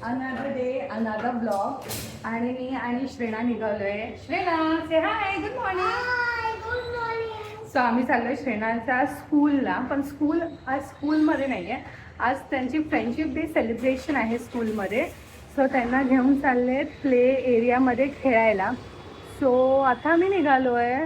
Another day another blog. आणि मी आणि श्रेणा निघालोय. श्रेणा से हाय, good morning. So आम्ही चाललोय श्रेणाच्या स्कूलला, पण स्कूल आज स्कूलमध्ये नाही आहे. आज त्यांची फ्रेंडशिप डे सेलिब्रेशन आहे स्कूलमध्ये. सो त्यांना घेऊन चालले प्ले एरियामध्ये खेळायला. सो आता मी निघालो आहे.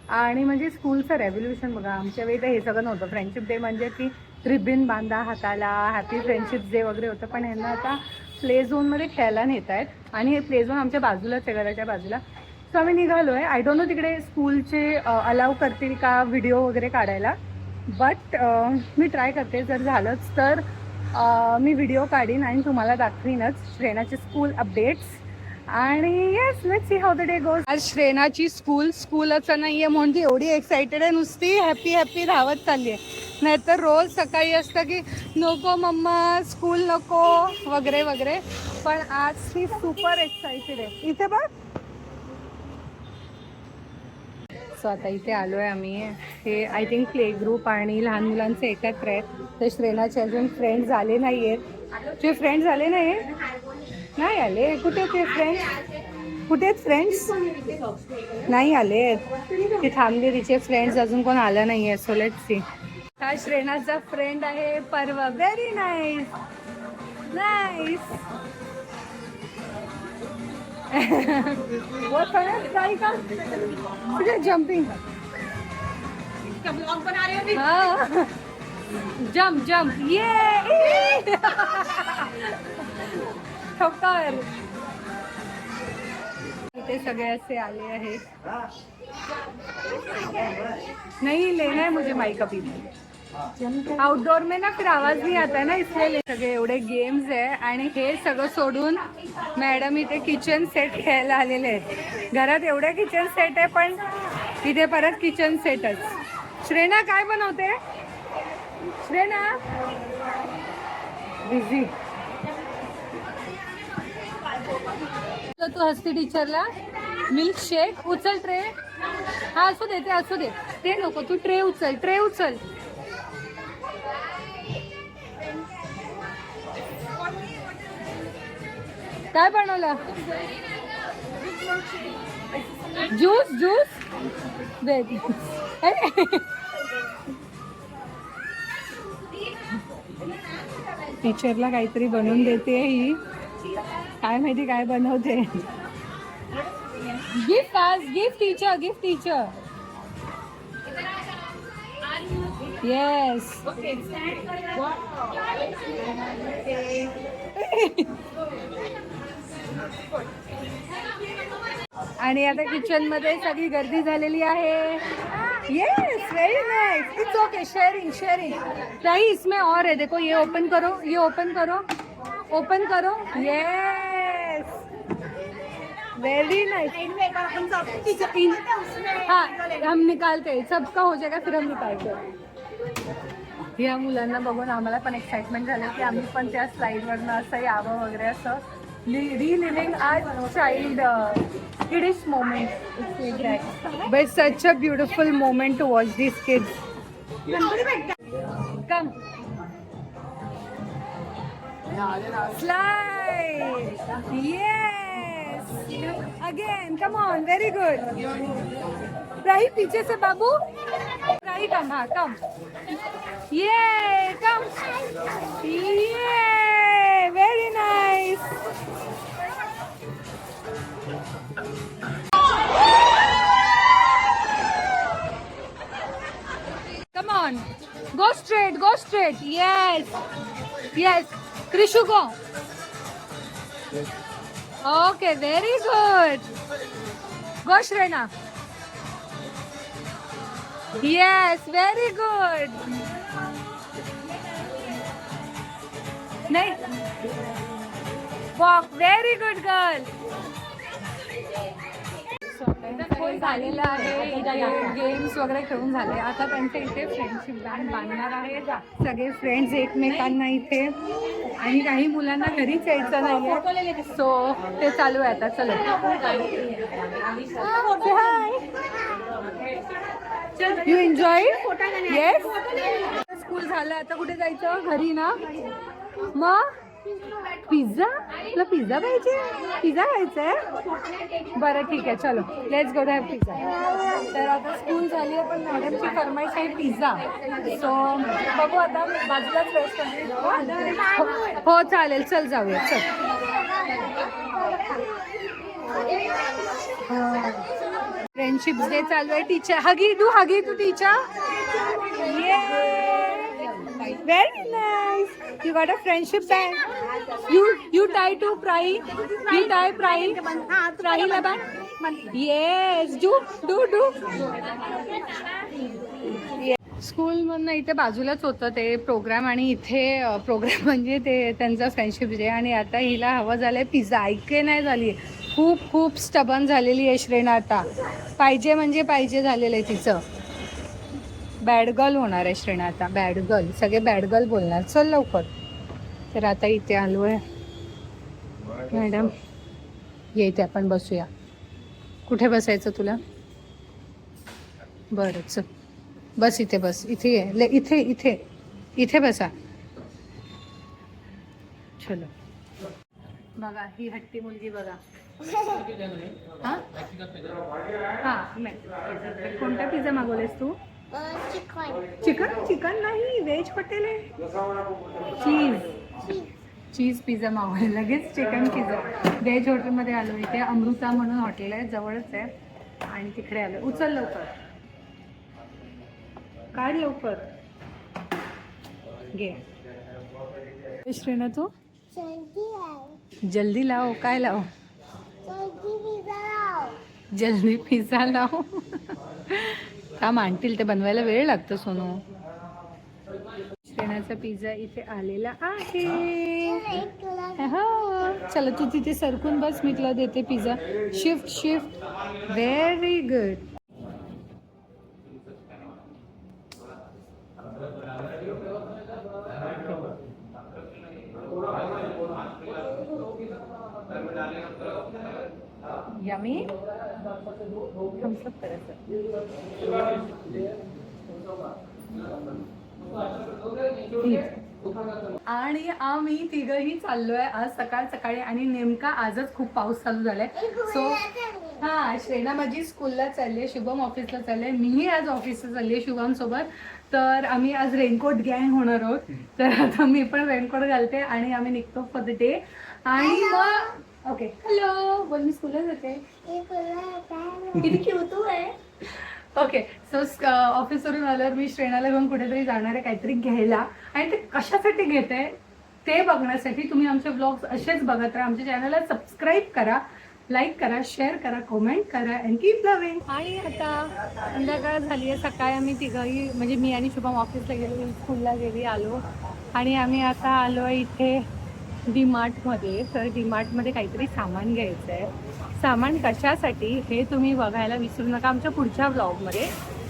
आणि म्हणजे स्कूलचं रेव्होल्युशन बघा, आमच्या वेळी तर हे सगळं नव्हतं. फ्रेंडशिप डे म्हणजे की रिबिन बांधा हाताला, हॅपी फ्रेंडशिप डे वगैरे होतं. पण यांना आता प्ले झोनमध्ये खेळायला नेत आहेत. आणि हे प्ले झोन आमच्या बाजूलाच आहे, घराच्या बाजूला. सो आम्ही निघालो आहे. आय डोंट नो तिकडे स्कूलचे अलाव करतील का व्हिडिओ वगैरे काढायला. बट मी ट्राय करते, जर झालंच तर मी व्हिडिओ काढीन आणि तुम्हाला दाखवीनच श्रेणाचे स्कूल अपडेट्स. आणि yes, let's see how the day goes. आज श्रेणाची स्कूलच नाही आहे म्हणून ती एवढी एक्सायटेड आहे, नुसती हॅपी हॅपी धावत चालली आहे. नाहीतर रोज सकाळी असतं की नको मम्मा स्कूल नको वगैरे वगैरे. पण आज ती सुपर एक्सायटेड आहे. इथे बघ. सो आता इथे आलो आहे आम्ही. हे आय थिंक प्ले ग्रुप आणि लहान मुलांचे एकत्र आहेत. तर श्रेणाचे अजून फ्रेंड झाले नाही आहेत. तुझे फ्रेंड झाले नाही आले. कुठे ते फ्रेंड्स, कुठे आहेत फ्रेंड्स? नाही आले आहेत. ती थांबली, तिचे फ्रेंड्स अजून कोण आलं नाही आहे. So let's see. हा श्रेणाचा फ्रेंड आहे पर्व. Very nice nice. बहुत ट्राई का तुझे जंपिंग ब्लॉग बना रहे हो. हाँ जंप जंप ये ठोकर. इथे सगळे असे आले आहेत. नहीं लेना है मुझे माइक अभी. आउटडोर में ना फिर आवाज नहीं आता है ना, इसलिए सगळे एवढे गेम्स आहे. आणि हे सगळं सोडून मॅडम इथे किचन सेट खेळायला आलेले आहेत. घरात एवढे किचन सेट आहे, पण इथे परत किचन सेटच. श्रेणा काय बनवते? श्रेणा बिझी. तू हसती टीचरला. मिल्क शेक उचल. ट्रे हा असू दे, ते असू दे, ते नको. तू ट्रे उचल, ट्रे उचल. काय बनवलं? ज्यूस ज्यूस टीचरला काहीतरी बनवून देते ही. काय माहिती काय बनवते. गिफ्ट आज, gift teacher, gift teacher. Yes. आणि आता किचन मध्ये सगळी गर्दी झालेली आहे. Yes, very nice. It's okay. Sharing sharing. नहीं, इसमें और है. देखो ये ओपन करो, ये ओपन करो, ओपन करो. Yes, very nice. हाँ हम निकालते, सबका हो जाएगा फिर हम निकालते. या मुलांना बघून आम्हाला पण एक्साइटमेंट झालं की आम्ही पण त्या स्लाईडवरनं असं यावं वगैरे. असं relieving our child kids moment. But such a beautiful moment to watch this kids. Come slide. Yes, again, come on, very good. Rahi पीछे से बाबू. राही कम. हाँ कम. ये कम. ये very nice. Come on, go straight, go straight. Yes yes. Krishu को. Okay, very good. Go Shrena. Yes, very good. नहीं. Walk, very good girl. झालेलं आहे. Games वगैरे खेळून झाले. आता त्यांच्या इथे फ्रेंडशिप बँड बांधणार आहे सगळे फ्रेंड्स एकमेकांना इथे. आणि काही मुलांना घरीच यायचं नाहीये. सो ते चालू आहे आता. चलो hi. You enjoy. Yes. School झालं, आता कुठे जायचं? घरी ना. मग पिझ्झा? तुला पिझ्झा पाहिजे? पिझ्झा खायचा आहे? बरं ठीक आहे, चलो लेट्स गो हॅव पिझ्झा. तर आता स्कूल झाली आहे पण मॅडमची फरमाईश आहे पिझ्झा. सो बघू आता बाजूलाच रेस्ट. हो चालेल, चल जाऊया चल. फ्रेंडशिप डे चालू आहे. टीचर हगी to teacher. Very nice. You got a friendship band. You tie to Prai. You tie Prai. Prai laban. Yes. Do. स्कूलमधनं इथे बाजूलाच होतं ते प्रोग्राम आणि इथे प्रोग्राम म्हणजे ते त्यांचा फ्रेंडशिप डे. आणि आता हिला हवं झालं आहे पिझ्झा. ऐके नाही झाली, खूप स्टबन झालेली आहे श्रेणा. आता पाहिजे म्हणजे पाहिजे झालेलं आहे तिचं. बॅड गर्ल होणार आहे श्रेणा आता. बॅड गर्ल, सगळे बॅड गर्ल बोलणार. चल लवकर. तर आता इथे आलो आहे. मॅडम ये इथे आपण बसूया. कुठे बसायचं तुला? बरं चल बस इथे, बस इथे ये. इथे बसा. चलो. बघा ही हट्टी मुलगी बघा. हां कोणता पिझ्झा मागवलेस तू? चिकन नाही, व्हेज हॉटेल आहे. चीज पिझ्झा मागवले. लगेच चिकन पिझ्झा. व्हेज हॉटेलमध्ये आलो. इथे अमृता म्हणून हॉटेल आहे, जवळच आहे. आणि तिकडे आलो. उचल लवकर, काढ लवकर, घे. श्रेणा तू जल्दी लाव. काय लाव? जल्दी पिझ्झा लाव. का मांडतील ते बनवायला वेळ लागतो सोनू. श्रेणाचा पिझ्झा इथे आलेला आहे. हो चला तू तिथे सरकून बस, मी तुला देते pizza. Shift. Very good. Yummy thumbs up करायचं. आणि आम्ही तिघही चाललोय आज सकाळी. आणि नेमका आजच खूप पाऊस चालू झालाय. सो हा श्रेणा माझी स्कूलला चालली, शुभम ऑफिसला चालले, मीही आज ऑफिसला चालली शुभम सोबत. तर आम्ही आज रेनकोट गँग होणार आहोत. तर आता मी पण रेनकोट घालते आणि आम्ही निघतो फॉर द डे. आणि मग ओके हॅलो बोल, मी स्कूलला जाते. किती क्यूट आहे. ओके सो ऑफिसवरून आल्यावर मी श्रेणाला घेऊन कुठेतरी जाणार आहे काहीतरी घ्यायला. आणि ते कशासाठी घेते ते बघण्यासाठी तुम्ही आमचे ब्लॉग्स असेच बघत राहा. आमच्या चॅनलला सबस्क्राईब करा, लाईक करा, शेअर करा, कमेंट करा अँड कीप लव्हिंग. आणि आता संध्याकाळ झाली आहे. सकाळी आम्ही तिघंही म्हणजे मी आणि शुभम ऑफिसला गेलो, स्कूलला गेली, आलो. आणि आम्ही आता आलो आहे इथे डीमार्टमध्ये. तर डीमार्टमध्ये काहीतरी सामान घ्यायचं आहे. सामान कशासाठी हे तुम्ही बघायला विसरू नका आमच्या पुढच्या ब्लॉगमध्ये.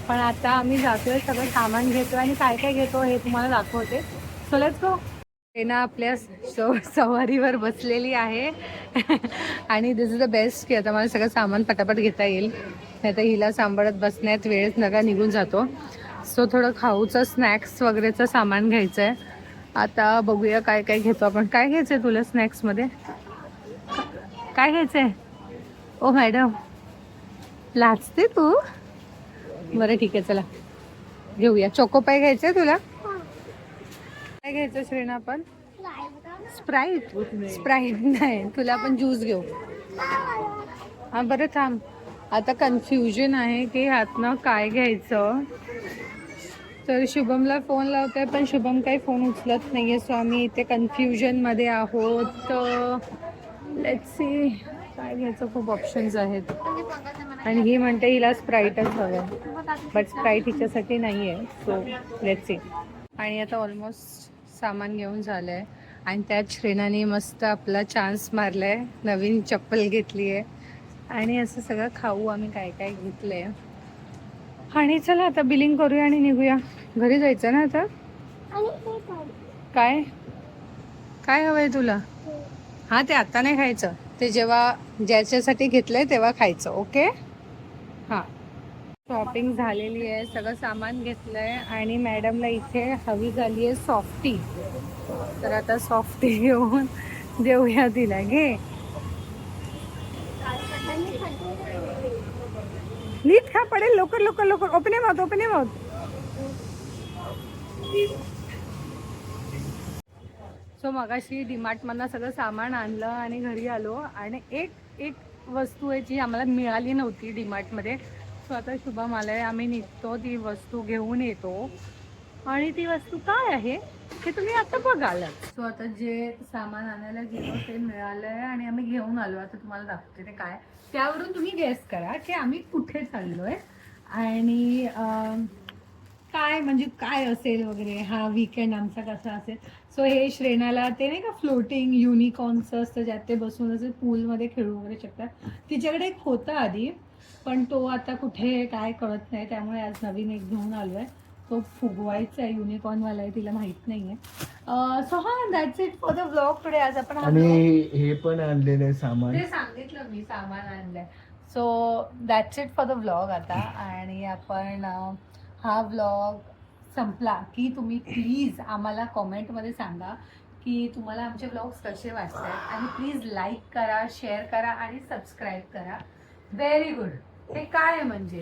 पण आता आम्ही जातोय, सगळं सामान घेतो आणि काय काय घेतो हे तुम्हाला दाखवते. So let's go. श्रेणा आपल्या सवारीवर बसलेली आहे. आणि दिस इज द बेस्ट की आता मला सगळं सामान पटापट घेता येईल. नाही तर हिला सांभाळत बसण्यात वेळच नका निघून जातो. सो थोडं खाऊचं स्नॅक्स वगैरेचं सामान घ्यायचं आहे. आता बघूया काय काय घेतो आपण. काय घ्यायचं आहे तुला स्नॅक्समध्ये? काय घ्यायचं आहे? ओ मॅडम लाजते तू. बरं ठीक आहे चला घेऊया. चोकोपाय घ्यायचं आहे तुला? काय घ्यायचं श्रेणा आपण? स्प्राईट नाही, तुला आपण ज्यूस घेऊ. हां बरं थांब. आता कन्फ्युजन आहे की ह्यातनं काय घ्यायचं. तर शुभमला फोन लावतोय पण शुभम काही फोन उचलत नाही आहे. सो आम्ही इथे कन्फ्युजनमध्ये आहोत. लेट्स सी काय घ्यायचं. खूप ऑप्शन्स आहेत. आणि ही म्हणते हिला स्प्राईटच हवं, बट स्प्राईट हिच्यासाठी नाही आहे. So let's see. आणि आता ऑलमोस्ट सामान घेऊन झालं आहे. आणि त्यात श्रेणाने मस्त आपला चान्स मारला आहे, नवीन चप्पल घेतली आहे. आणि असं सगळं खाऊ आम्ही काय काय घेतलं आहे. आणि चला आता बिलिंग करूया आणि निघूया. घरी जायचं ना आता. काय काय हवं आहे तुला? हां ते आत्ता नाही खायचं, ते जेव्हा ज्याच्यासाठी घेतलं आहे तेव्हा खायचं. ओके हां. शॉपिंग झालेली आहे, सगळं सामान घेतलं आहे. आणि मॅडमला इथे हवी झाली आहे सॉफ्टी. तर आता सॉफ्टी घेऊन देऊया तिला. घे नीट खा, पडेल. लवकर लवकर लवकर. Open mouth, open mouth. So मगाशी डीमार्टमधनं सगळं सामान आणलं आणि घरी आलो आणि एक वस्तू आहे जी आम्हाला मिळाली नव्हती डीमार्टमध्ये. सो आता शुभम आलाय, आम्ही निघतो, ती वस्तू घेऊन येतो. आणि ती वस्तू काय आहे ते तुम्ही आता बघाल. सो आता जे सामान आणायला गेलो ते मिळालंय आणि आम्ही घेऊन आलो. आता तुम्हाला दाखवते ते काय. त्यावरून तुम्ही गेस करा की आम्ही कुठे चाललोय आणि काय म्हणजे काय असेल वगैरे, हा वीकेंड आमचा कसा असेल. सो हे श्रेणाला ते नाही का फ्लोटिंग युनिकॉर्नचं असतं ज्यात ते बसून असे पूलमध्ये खेळू वगैरे शकतात. तिच्याकडे एक होता आधी, पण तो आता कुठे काय कळत नाही, त्यामुळे आज नवीन एक घेऊन आलो आहे. तो फुगवायचा आहे, युनिकॉर्नवाला आहे, तिला माहीत नाही आहे. सो हा that's it for the vlog today. आज आपण आणि हे पण आणलेलं सामान, ते सांगितलं मी, सामान आणलंय. So that's it for the vlog आता. आणि आपण हा व्लॉग संपला की तुम्ही प्लीज आम्हाला कॉमेंटमध्ये सांगा की तुम्हाला आमचे व्लॉग्स कसे वाटतात. आणि प्लीज लाईक करा, शेअर करा आणि सबस्क्राईब करा. Very good. हे काय आहे म्हणजे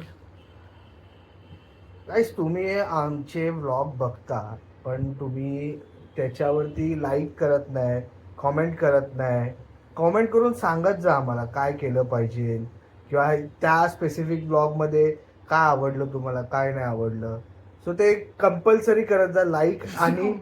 गाईस तुम्ही आमचे व्लॉग बघता पण तुम्ही त्याच्यावरती लाईक करत नाही, कॉमेंट करत नाही. कॉमेंट करून सांगत जा आम्हाला काय केलं पाहिजे किंवा त्या स्पेसिफिक ब्लॉगमध्ये काय आवडलं तुम्हाला, काय नाही आवडलं. सो ते कंपल्सरी करत जा. लाईक आणि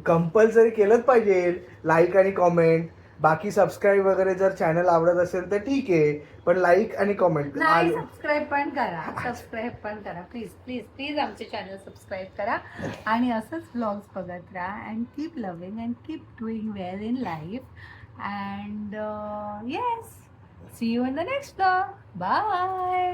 कंपल्सरी केलंच पाहिजे लाईक आणि कॉमेंट. बाकी सबस्क्राईब वगैरे जर चॅनल आवडत असेल तर ठीक आहे, पण लाईक आणि कॉमेंट नाही. सबस्क्राईब पण करा, सबस्क्राईब पण करा. प्लीज प्लीज प्लीज आमचे चॅनल सबस्क्राईब करा आणि असंच व्लॉग्स बघत राहा. And keep loving and keep doing well in life. And yes, see you in the next vlog. Bye.